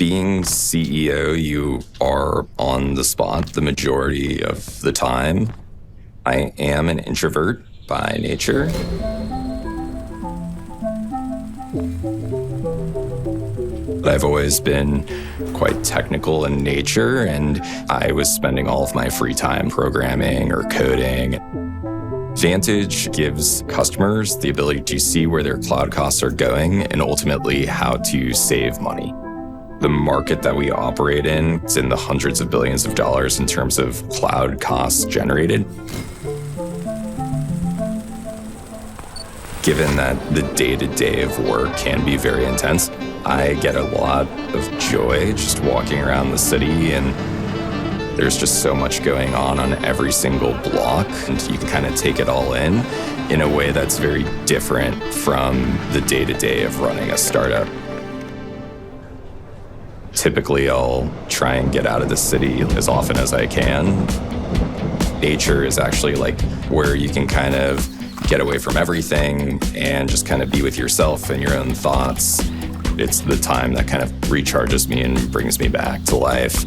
Being CEO, you are on the spot the majority of the time. I am an introvert by nature. I've always been quite technical in nature, and I was spending all of my free time programming or coding. Vantage gives customers the ability to see where their cloud costs are going and ultimately how to save money. The market that we operate in is in the hundreds of billions of dollars in terms of cloud costs generated. Given that the day-to-day of work can be very intense, I get a lot of joy just walking around the city, and there's just so much going on every single block, and you can kind of take it all in a way that's very different from the day-to-day of running a startup. Typically, I'll try and get out of the city as often as I can. Nature is actually like where you can kind of get away from everything and just kind of be with yourself and your own thoughts. It's the time that kind of recharges me and brings me back to life.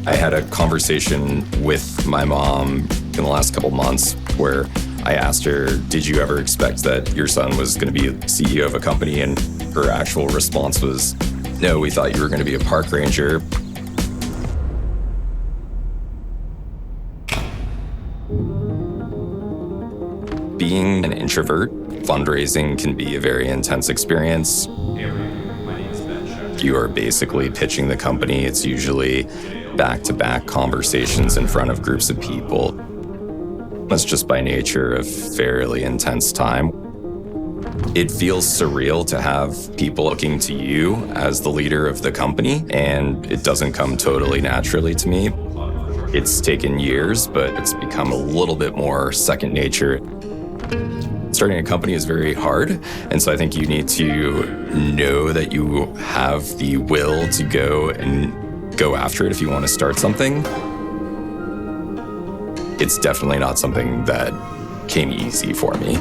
I had a conversation with my mom in the last couple months where I asked her, did you ever expect that your son was going to be CEO of a company? And her actual response was, no, we thought you were going to be a park ranger. Being an introvert, fundraising can be a very intense experience. You are basically pitching the company. It's usually back-to-back conversations in front of groups of people. That's just by nature a fairly intense time. It feels surreal to have people looking to you as the leader of the company, and it doesn't come totally naturally to me. It's taken years, but it's become a little bit more second nature. Starting a company is very hard, and so I think you need to know that you have the will to go after it if you want to start something. It's definitely not something that came easy for me.